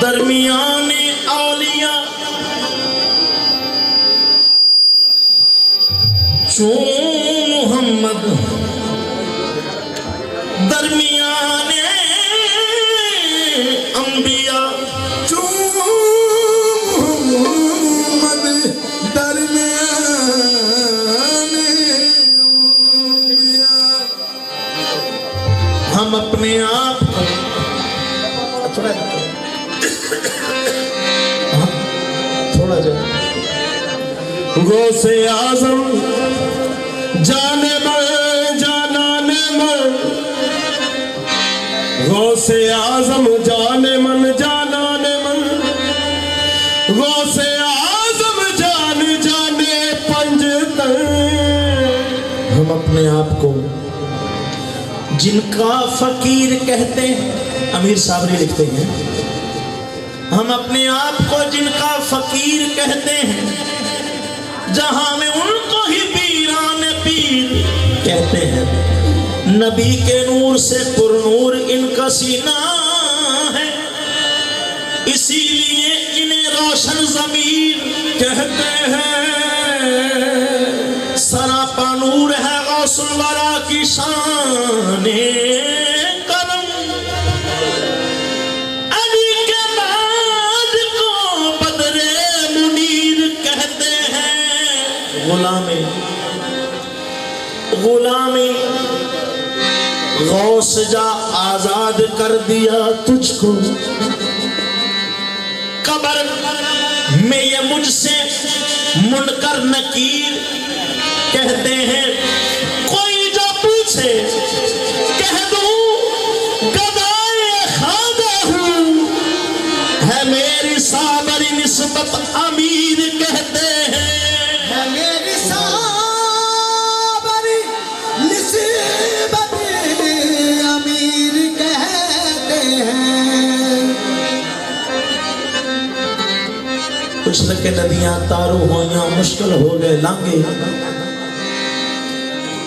درمیان اولیاء چون محمد درمیان انبیاء چون محمد درمیان انبیاء. ہم اپنے آپ کو تھوڑا جا غوث اعظم جان من جانان من غوث اعظم جان من جانان من غوث اعظم جان جانے پنجتن. ہم اپنے آپ کو جن کا فقیر کہتے ہیں، امیر صابری لکھتے ہیں، ہم اپنے آپ کو جن کا فقیر کہتے ہیں، جہاں میں ان کو ہی پیران پیر کہتے ہیں. نبی کے نور سے پر نور ان کا سینہ ہے، اسی لیے انہیں روشن ضمیر کہتے ہیں. سراپا نور ہے غوث الورا کی شان کرم. علی کے بعد کو بدر منیر کہتے ہیں. غلامی غوث جا آزاد کر دیا تجھ کو. قبر میں یہ مجھ سے منکر نکیر کہتے ہیں. کوئی جو پوچھے کہہ دوں گدائے خواجہ ہوں، ہے میری صابری نسبت امیر کہتے ہیں. ہے میری صابری نسبت امیر کہتے ہیں. کچھ لکے ندیاں تارو ہویاں مشکل ہو گئے لانگے.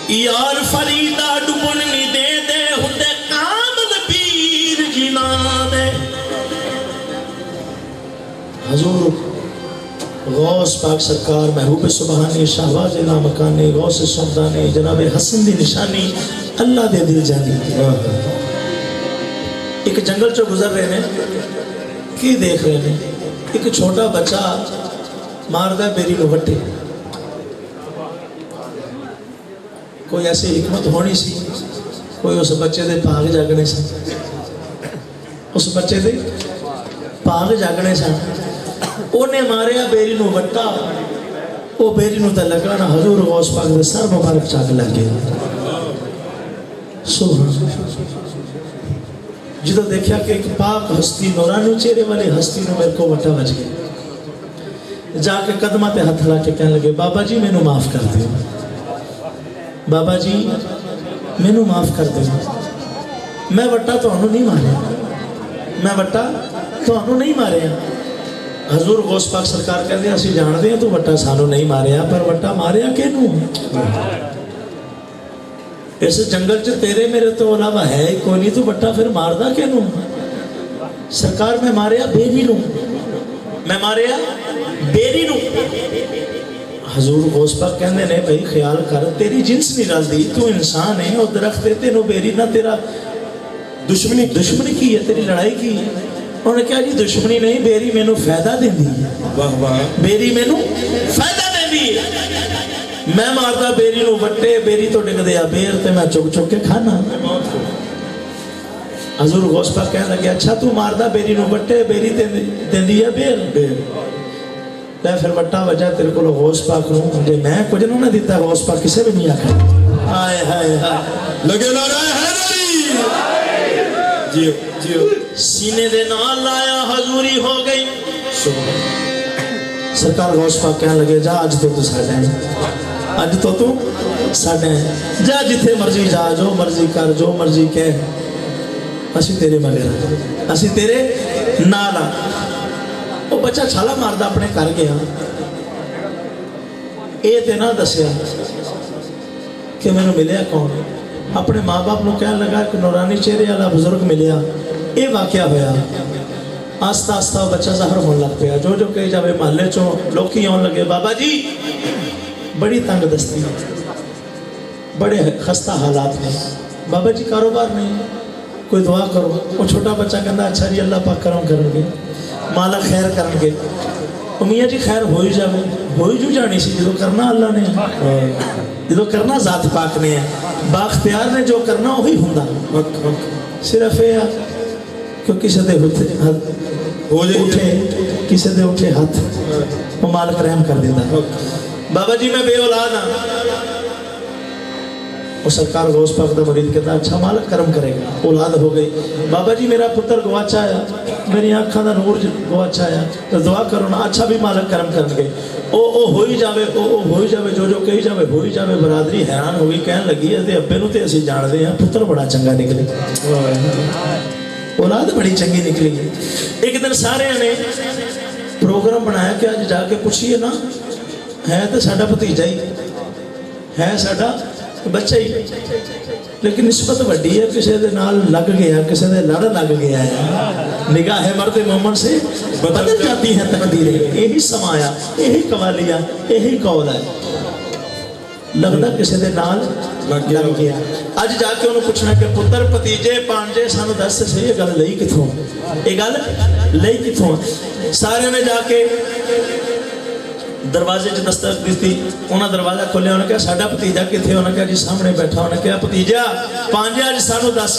یار فریدہ ڈبن نی دے دے ہندے کامل پیر جنا دے. حضور غوث پاک سرکار محبوب سبحانی شہباز لامکانی غوث سمدانی جناب حسن دی نشانی اللہ دے دل جانی. ایک جنگل چو گزر رہے ہیں، کی دیکھ رہے ہیں؟ ایک چھوٹا بچہ ماردہ بیری نو وٹے. کوئی ایسی حکمت ہونی سی، کوئی اس بچے دے پاگ جاگنے سے، اس بچے دے پاگ جاگنے سے انہیں ماریا بیری نو وٹا. وہ بیری نو تے لگا نا حضور غوث پاک دے سر مبارک چاک لگے. جدو دیکھا کہ ایک پاک ہستی نورانی چہرے والی ہستی نو میرے کو وٹا بچ گیا. جا کے قدمہ تے ہاتھ لا کے کہنے لگے بابا جی میں نو معاف کر دے، بابا جی میں نو معاف کر دے. میں وٹا تو انہوں نہیں ماریا، میں وٹا تو انہوں نہیں ماریا. حضور غوث پاک سرکار کہتے ہیں اسی جان دے ہیں تو وٹا سانو نہیں ماریا، پر وٹا ماریا کہ نو. اس جنگل چ تیرے میرے تو علاوہ ہے کوئی نہیں، تو وٹا پھر ماردہ کہ نو. سرکار میں ماریا بیری نو، میں ماریا بیری نو. حضور غوث پاک کہنے نے بھئی خیال کر، تیری جنس نہیں رل دی، تو انسان ہے اور درخت دیتے نو بیری نہ تیرا دشمنی کی ہے، تیری لڑائی کی ہے. انہوں نے کہا جی دشمنی نہیں، بیری میں نو فائدہ دیں دی ہے، بیری میں نو فائدہ دیں دی ہے. میں مارتا بیری نو وٹے، بیری تو ڈگ دیا بیر تے میں چک چک کے کھانا. حضور غوث پاک کہنے لگے اچھا تو مارتا بیری نو وٹے، بیری دیں دی ہے بیر. تے پھر وٹا وجہ تیرے کو غوث پاک نو جے میں کچھ نو نہ دیتا غوث پاک کسے بھی نہیں آکھا. آئے ہائے ہائے لگے نعرہ حیدری جیو جیو سینے دے نال لایا حضوری ہو گئی. سرکار غوث پاک کہنے لگے جا آج تو ساڑھے ہیں، آج تو ساڑھے ہیں، جا جتھے مرضی جا، جو مرضی کر، جو مرضی کہہ، اسی تیرے مگر اسی تیرے نالا. وہ بچہ چھالا ماردہ اپنے کر گیا. اے تے نہ دسیا کہ میں نے ملیا کون. اپنے ماں باپ نے کہنے لگا کہ نورانی چہرے والا بزرگ ملیا. اے واقعہ ہویا आस्ता आस्ता वो बच्चा ज़ाहिर होने लग पिया। जो जो कही जावे महल्ले चों लोग आने लगे, बाबा जी बड़ी तंग दस्ती, बड़े खस्ता हालात ने, बाबा जी कारोबार नहीं, कोई दुआ करो। वो छोटा बच्चा कहता अच्छा जी अल्लाह पाक करम करेंगे, मालक खैर करेंगे। मियाँ जी खैर हो ही जावे, हो ही जू जानी सी जो करना अल्लाह ने, जो करना ज़ात पाक ने है, बाख्तियार ने जो करना वही होंदा। सिर्फ ये कि किसी दे उठे किसी दे उठे हाथ वो मालक रहम कर देता। बाबा जी मैं बे औलाद हाँ, वो सरकार गौस पाक दा मुरीद कहता अच्छा मालक करम करेगा, औलाद हो गई। बाबा जी मेरा पुत्र गवाचा आया, मेरी आँखों का नूर गवाचा आया, तो दुआ करो ना, अच्छा भी मालक करम करेंगे। ओ हो ही जावे, ओ हो ही जावे, जो जो कही जावे हो ही जावे। बरादरी हैरान हो गई, कहन लगी है अब्बे नूं ते असीं जानदे हां, पुत्र बड़ा चंगा निकले, औलाद बड़ी चंगी निकली। एक दिन सारे ने प्रोग्राम बनाया कि अज जाके पूछिए ना, है तो साडा भतीजा ही है, साडा बच्चा ही, लेकिन निस्बत वड्डी है, किसी दे नाल लग गया, किसी दे लड़ लग गया है। निगाह मर्द मोमन से बदल जाती है तकदीरें, यही समाया, यही कवालिया, यही कौल है। लगता किसी दे नाल लग गया। अज जाके उन्होंने पूछना कि पुत्र भतीजे भांजे सानू दस सही ये गल लई किथों, ये गल लई किथों। सारे ने जाके दरवाजे च दस्तक दी, उन्हें दरवाजा खोलिया, उन्हें कहा साडा भतीजा किथे, उन्हें कहा जी सामने बैठा। उन्हें कहा भतीजा भांजे अज सानू दस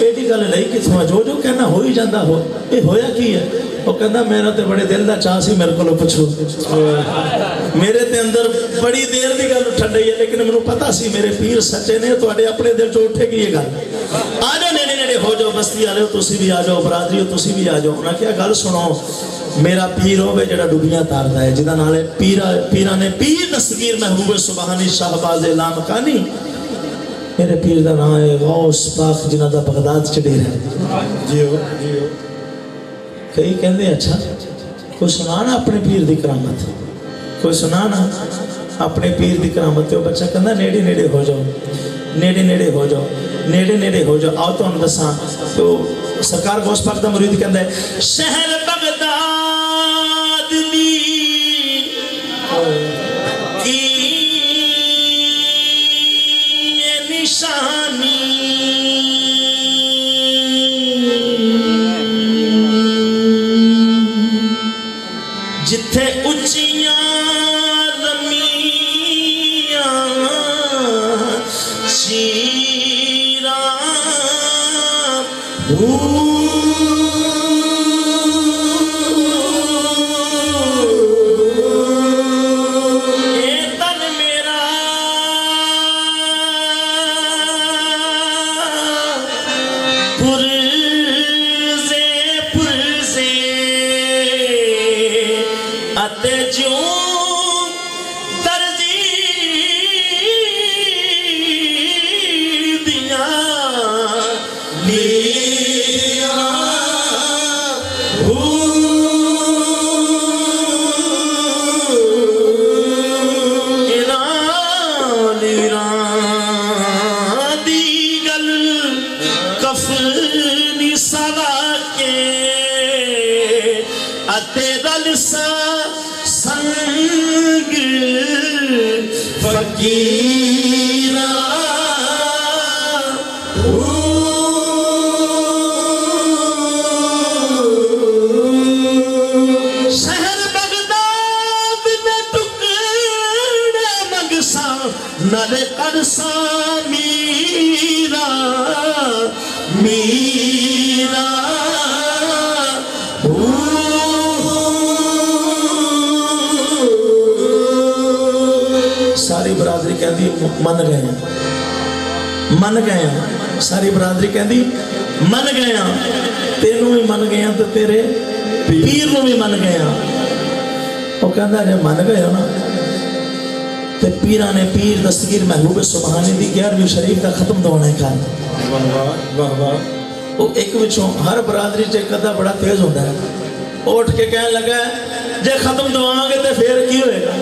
एडी गल लई किथों, जो जो कहना हो ही जाता हो, ये होया की है? वो कहता मेरा तो बड़े दिल का चाह सी, मेरे को पुछो, मेरे ते अंदर बड़ी देर की गल उठन रही है, लेकिन मैनू पता सी मेरे पीर सच्चे ने, तुहाडे अपने दिल चो उठेगी ये गल। आ जाओ नेड़े नेड़े हो जाओ, बस्ती वाले हो तुसी भी आ जाओ, बरादरी हो तुसी भी आ जाओ। उन्हें क्या गल सुनो, मेरा पीर होवे जिहड़ा डुबियां तारदा है, जिहदा नाल पीरा ने पीर दस्तगीर महबूब सुबहानी शाहबाज लामकानी, मेरे पीर का नाम है गौस पाक, जिन्हां दा बगदाद च डेरा है। जियो जियो। कई कहते अच्छा कोई सुना ना अपने पीर की करामत, कोई सुना ना अपने पीर की करामत। तो बच्चा कहता नेड़े नेड़े हो जाओ, नेड़े नेड़े हो जाओ, नेड़े नेड़े हो जाओ। आओ तुहानू दसां। तो सरकार गौस पाक दा मुरीद कहता है शहर बगदाद दी की ये निशानी, जिथे उच्चियां लम्मियां चीरां तन मेरा पुरजे पुरजे अते जो दर्जी दिया लीरा लीरा दी गल कफनी सदा के अते दल सा संग फकीरा शहर बगदाद में टुकड़े मगसा नले करसा मीरा मीरा सारी बरादरी कहती मन गए, मन गए। सारी बरादरी कहती मन गया, तेनू भी मन गया तो तेरे पीर नू भी मन गया। वो कहता जे मन गए हो ना, तो पीरा ने पीर दस्तगीर महबूब सुबहानी दी 11वीं शरीफ का खत्म दवाने का। वो एक विचों हर बरादरी च एक अद्धा बड़ा तेज होता है, उठ के कहने लगा जे खत्म दवाओगे तो फिर की होएगा,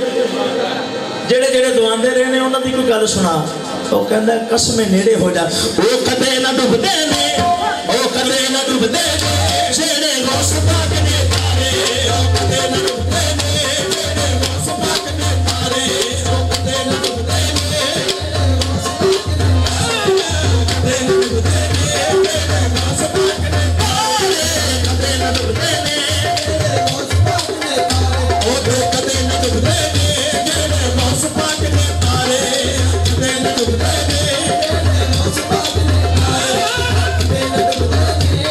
जेड़े जेड़े दवांदे रहे ने उन्हां दी कोई गल सुना। तो कहंदा कसमे नेड़े हो जा, ओ कदे ना डुबदे ने, ओ कदे ना डुबदे ने, जेड़े गौस पाक ने तारे ओ कदे न डुबदे ने जेड़े गौस पाक ने तारे ओ कदे न डुबदे ने कदे न डुबदे ने जेड़े गौस पाक ने तारे कदे न डुबदे ने ओ दे कदे न डुबदे ने जेड़े गौस पाक ने तारे कदे न डुबदे ने गौस पाक ने तारे कदे न डुबदे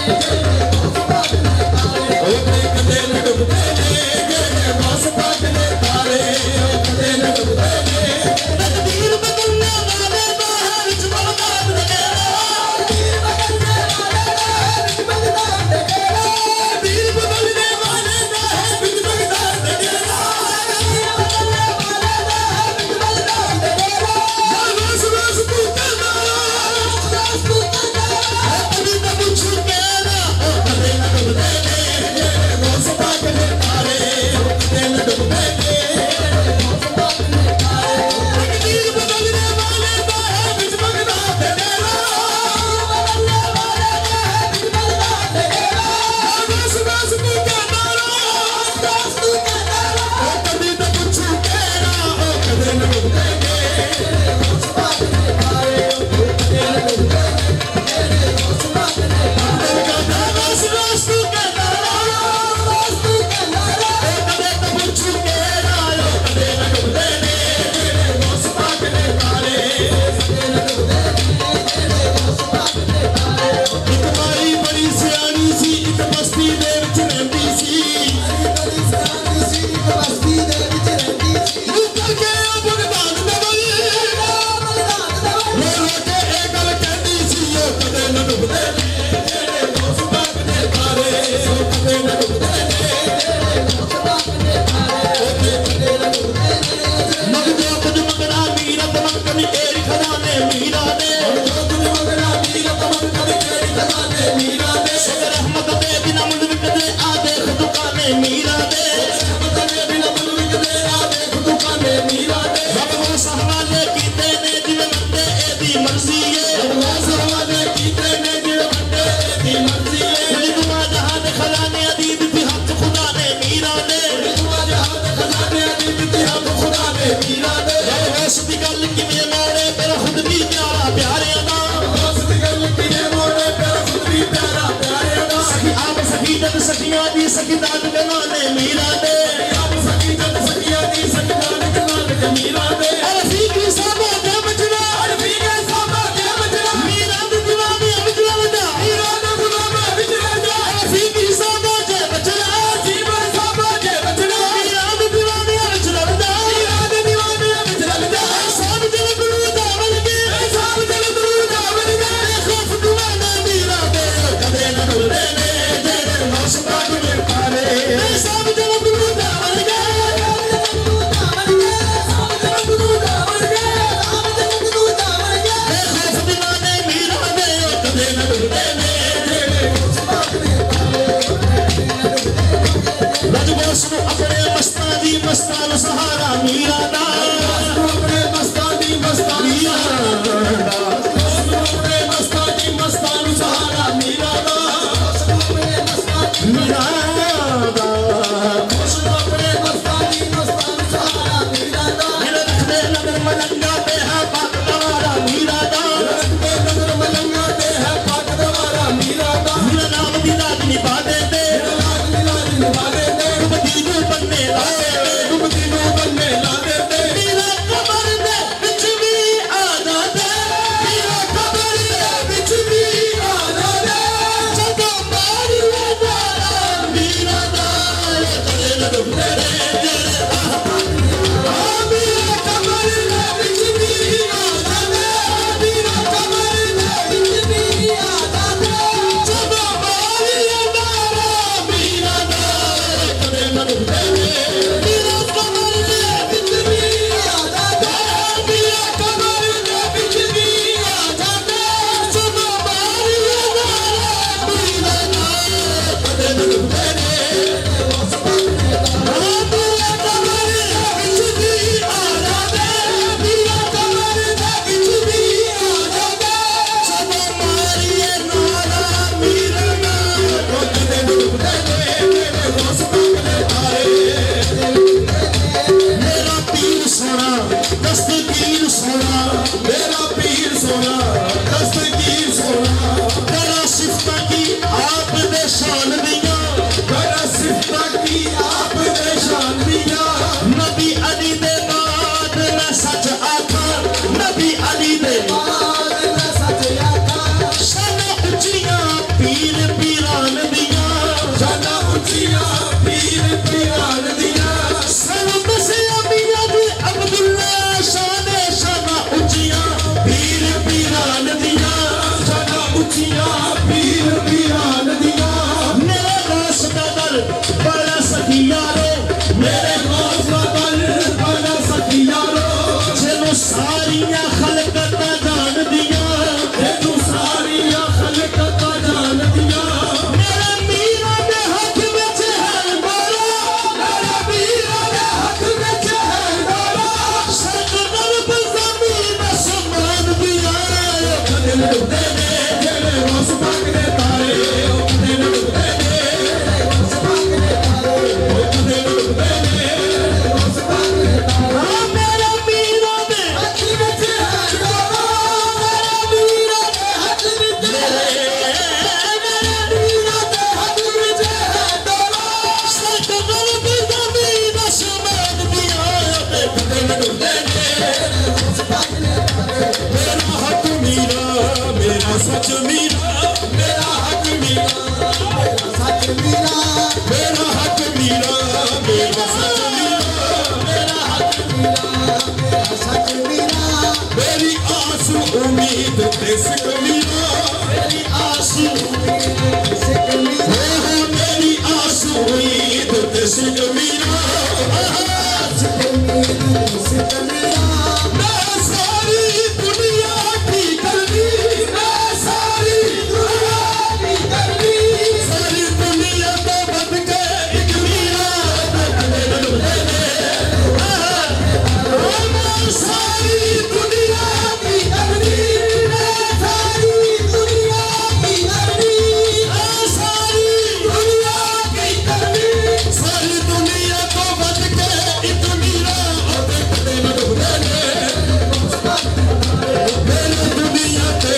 ਉੱਚੀਆਂ ਪੀਰ ਪੀਰਾਨ ਦੀਆਂ ਸਾਨੂੰ ਦੱਸਿਆ ਮੀਆਂ ਦੀ ਅਬਦੁੱਲਾ ਸ਼ਾਨੇ ਸ਼ਾਨਾ ਉੱਚੀਆਂ ਪੀਰ ਪੀਰਾਨ ਦੀਆਂ ਸਾਡਾ ਉੱਚੀਆਂ ਪੀਰ ਪੀਰਾਨ ਦੀਆਂ ਮੇਰੇ ਦਾਸ ਦਾ ਦਰ ਬੜਾ ਸਖੀ ਯਾਰੋ ਮੇਰੇ ਗੌਸ ਦਾ ਬਲ ਬੜਾ ਸਖੀ ਯਾਰੋ ਜਿਹਨੂੰ ਸਾਰੀਆਂ ਖਲਕਤਾਂ ਜਾਣਦੀਆਂ ਤੈਨੂੰ ਸਾਰੀਆਂ ਖਲਕਤਾਂ ਜਾਣਦੀਆਂ ਮੇਰੇ ਮੀਰਾਂ ਦੇ ਹੱਥ ਵਿੱਚ ਹੈ ਗੋਰਾ ਮੇਰੇ ਪੀਰਾਂ ਦੇ ਹੱਥ ਵਿੱਚ ਹੈ ਡੋਰਾ ਸਰਕਦਰ ਬਜ਼ਾਮੀ ਦਾ ਸਮਾਨ ਦਿਆ ਕਦੇ ਲੁੱਟਦੇ ਨੇ ਜਿਹੜੇ ਉਸ ਪੱਕ ਦੇ ਤਾਰੇ ਉਹ ਕਦੇ ਲੁੱਟਦੇ ਨੇ ਜਿਹੜੇ ਉਸ ਪੱਕ ਦੇ ਤਾਰੇ ਉਹ ਕਦੇ ਲੁੱਟਦੇ ਨੇ ਜਿਹੜੇ ਉਸ ਪੱਕ ਦੇ ਤਾਰੇ ਹਾਂ ਮੇਰੇ ਮੀਰਾਂ ਦੇ ਹੱਥ ਵਿੱਚ ਹੈ ਡੋਰਾ ਮੇਰੇ ਪੀਰਾਂ ਦੇ ਹੱਥ ਵਿੱਚ ਮੇਰੇ ਪੀਰਾਂ ਦੇ ਹੱਥ ਵਿੱਚ ਹੈ ਡੋਰਾ ਸਰਕਦਰ ਬਜ਼ਾਮੀ ਦਾ ਸਮਾਨ ਦਿਆ ਕਦੇ ਲੁੱਟਦੇ ਨੇ ਜਿਹੜੇ ਉਸ ਪੱਕ ਦੇ ਤਾਰੇ मेरा हक मीरा मेरा सच मीरा ਮੇਰਾ ਹੱਕ ਮੀਰਾ ਮੇਰਾ ਸੱਚ ਮੀਰਾ मेरा हक मीरा मेरा सच मीरा ਮੇਰਾ ਹੱਕ ਮੀਰਾ ਮੇਰਾ ਸੱਚ ਮੀਰਾ मेरी आस उम्मीद देशक मीरा ਮੇਰੀ ਆਸ ਉਮੀਦ ਸਿੱਖ ਮੀਰਾ मेरी आस उम्मीद देशक मीरा ਸਿੱਖ ਉਮੀਦ ਸਿੱਖ ਮੀਰਾ मैं सारी दुनिया की करनी ਮੈਂ ਸਾਰੀ ਦੁਨੀਆ ਦੀ ਕਰਨੀ सारी दुनिया तो बद के एक मीरा ਮੈਂ ਸਾਰੀ ਦੁਨੀਆ ਦੀ ਕਰਨੀ ਮੈਂ ਸਾਰੀ ਦੁਨੀਆ ਦੀ ਕਰਨੀ ਮੈਂ ਸਾਰੀ ਦੁਨੀਆ ਦੀ ਕਰਨੀ सारी दुनिया तो बद के एक मीरा मेरी दुनिया ते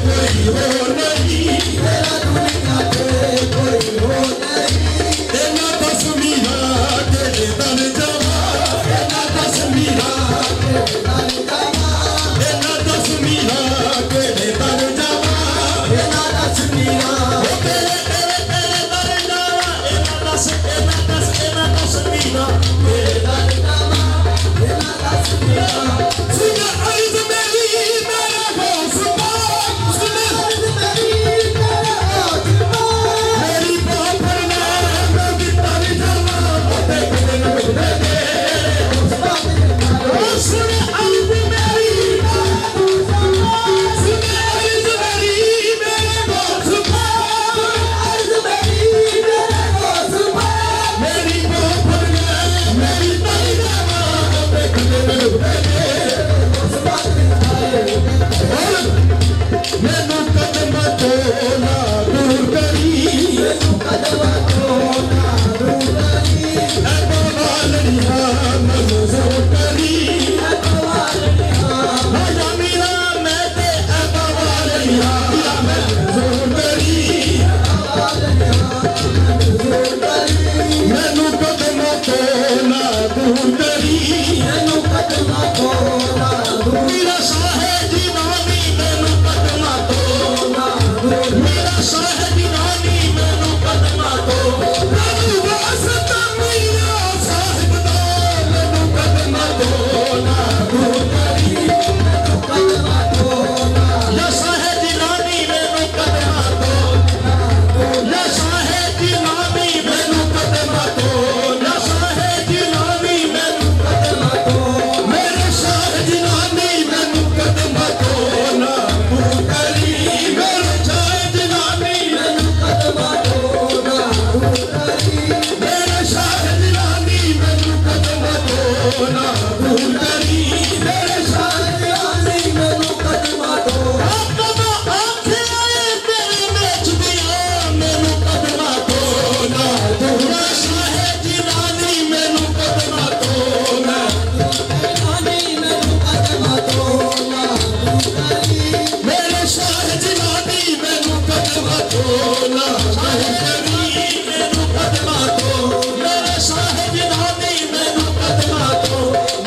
कोई हो नहीं ਮੇਰਾ ਦੁਨੀਆ ਤੇ ਕੋਈ ਹੋ ਨਹੀਂ तेना दस मीरा तेरे दर जावा ਇਹਨਾਂ ਦਸ ਮੀਰਾ ਤੇਰੇ ਨਾਲ ਜਾਵਾਂ तेना दस मीरा तेरे दर जावा ਇਹਨਾਂ ਦਸ ਮੀਰਾ ਤੇਰੇ ਤੇਰੇ ਤੇਰੇ ਦਰ ਜਾਵਾ ਇਹਨਾਂ ਦਸ ਮੀਨਾ ਤੇਰੇ ਨਾਲ ਜਾਵਾਂ ਇਹਨਾਂ ਦਸ ਮੀਰਾ सुन अर्ज मेरी मेरा गौस पाक सुन ਅੱਜ ਮੇਰੀ ਤੇਰਾ ਆਜਮਾ मेरी बापर मैं भी तर जावा ਸੁਣ ਅਰਜ਼ ਮੇਰੀ सुन अर्ज मेरी मेरा गौस पाक मेरी बापर मैं भी तर जावा मैनू कदम तो ना दूर करी ऐ बाबा लड़िया मंजूर करी राजा मीरा मैं ते ऐ बाबा लड़िया मंजूर करी मैनू कदम तो ना दूर करी मेरा साहेब जी नामी मैनू कदम तो मेरा साहेब जी नामी मैनू कदम तो प्रभु वास्ता मेरा साहिब दा मैनू कदम तो ना दूर करी या साहेब जी नामी ਮੈਨੂੰ ਕਦਮਾਂ ਤੋਂ या साहेब जी नामी ਮੈਨੂੰ ਕਦਮਾਂ ਤੋਂ या साहेब जी नामी ਮੈਨੂੰ ਕਦਮਾਂ ਤੋਂ मेरे साहेब जी नामी मैनू कदम तो ना दूर करी मेरे साहेब जी नामी मैनू मेरे साहेब जी नामी मैनू कदम तो ना दूर करी मेरे ਕਦਮਾਂ ਆਖੇ ਆਏ ਤੇਰੇ ਵਿੱਚ ਦੀਆਂ ਮੈਨੂੰ ਕਦਮਾਂ ਤੋਂ ਨਾ ਦੂਰ ਸਾहेब जी नामी ਮੈਨੂੰ ਕਦਮਾਂ ਤੋਂ ਨਾ मेरे साहेब जी नामी मैनू कदम तो ना दूर करी ਮੈਨੂੰ ਕਦਮਾਂ ਤੋਂ ਮੇਰੇ ਸਾहेब जी नामी ਮੈਨੂੰ ਕਦਮਾਂ ਤੋਂ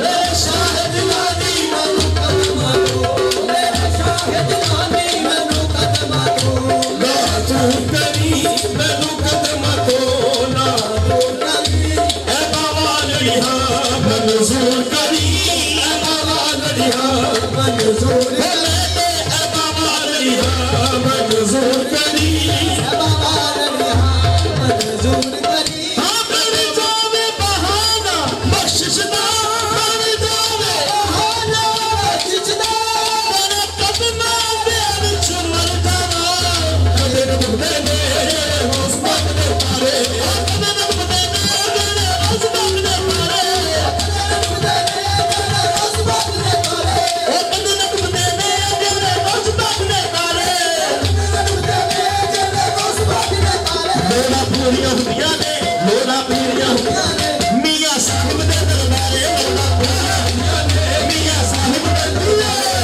मुरादा पूरियां हुंदियां ने मियां साहिब दे दरबारे मुरादा पूरियां हुंदियां ने मियां साहिब दे दरबारे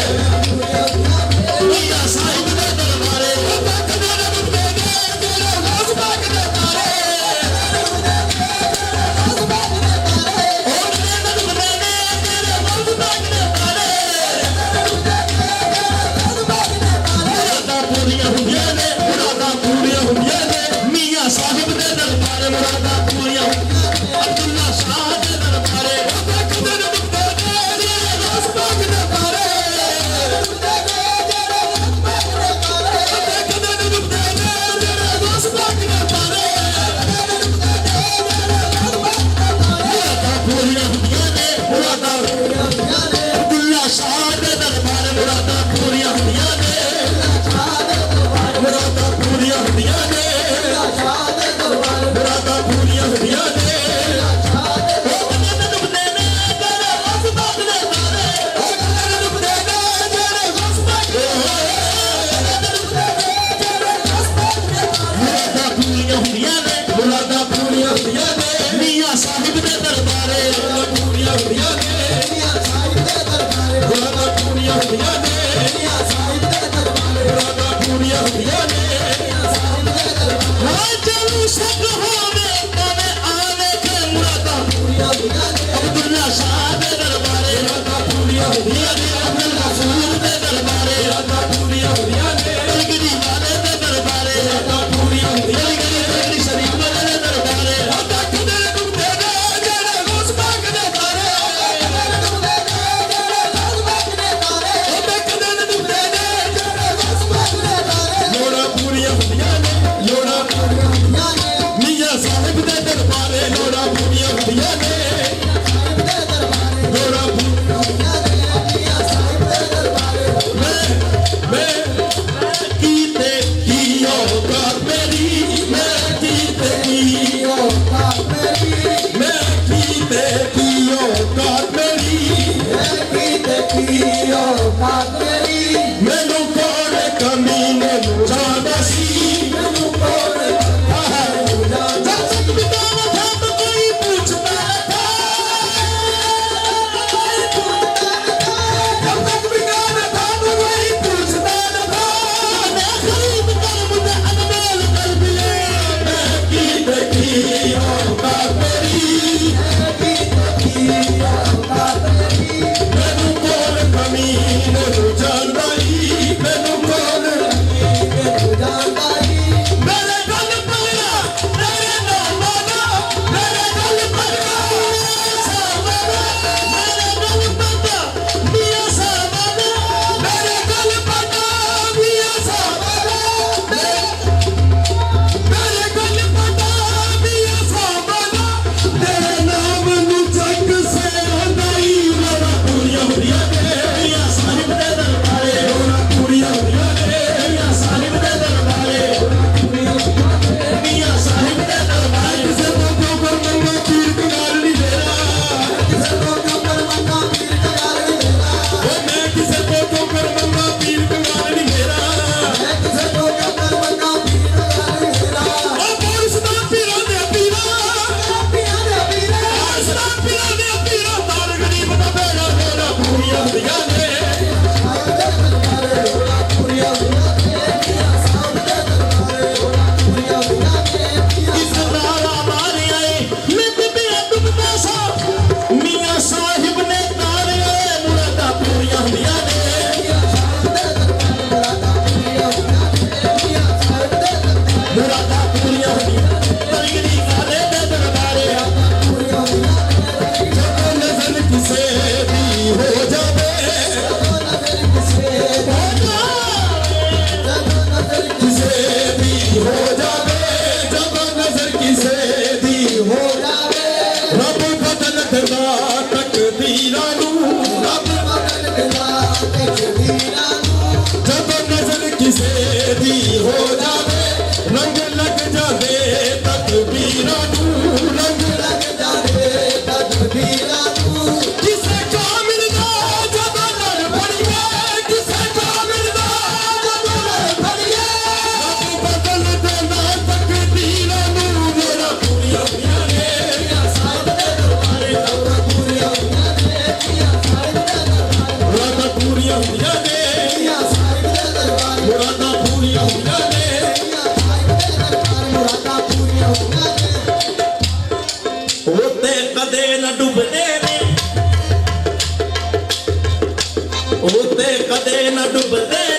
मियां साहिब दे दरबारे बाबा कदे न डुबदे ने तेरे रोज़ पाक दे तारे साहिब दे दरबारे मुरादा पूरियां अब्दुल्ला शाह दे दरबारे बाबा कदे न डुबदे ने तेरे रोज़ पाक दे तारे बाबा कदे न डुबदे ने तेरे रोज़ पाक दे तारे मुरादा पूरियां हुंदियां ने मुरादा अब्दुल्ला शाह दे दरबारे मुरादा पूरियां हुंदियां ने मुरादा पूरियां हुंदियां ने मुरादा पूरियां हुंदियां ने मुरादा पूरियां हुंदियां ने मियां साहिब दे दरबारे पूरियां हुंदियां ने मुरादा पूरियां हुंदियां ने मुरादा पूरियां हुंदियां ने चलू सब होवे तने आवे के मुरादा अब्दुल्ला शाह दे दरबारे मुरादा पूरियां हुंदियां ने अब्दुल गफूर दे दरबारे मुरादा पूरियां हुंदियां ने गिरी वाले दे दरबारे मुरादा पूरियां हुंदियां ने गिरी शरीफ वाले दे दरबारे बाबा कदे न डुबदे ने जेड़े रोज़ पाक दे तारे बाबा कदे न डुबदे ने जेड़े रोज़ पाक दे तारे लोड़ा पूरियां हुंदियां ने लोड़ा मियां साहिब दे दरबारे लोड़ा पूरियां हुंदियां ने लोड़ा मैं कीते की औकात मेरी मैं कीते की औकात मेरी मैं कीते की औकात मेरी मैनू कौन कमीने जादा सी मैनू कौन जब तक बिताना था तो कोई पूछता न था जब तक बिताना था तो कोई पूछता न था मैं खरीद कर मुझे अनमोल कर मिले मैं कीते की औकात मेरी मैनू कौन कमीने जादा ਮੁਰਾਦਾਂ ਪੂਰੀਆਂ ਹੁੰਦੀਆਂ ਨੇ ਮੁਰਾਦਾਂ ਪੂਰੀਆਂ ਹੁੰਦੀਆਂ ਨੇ ਉਹ ਤੇ ਕਦੇ ਨਾ ਡੁੱਬਦੇ ਨੇ ਉਹ ਤੇ ਕਦੇ ਨਾ ਡੁੱਬਦੇ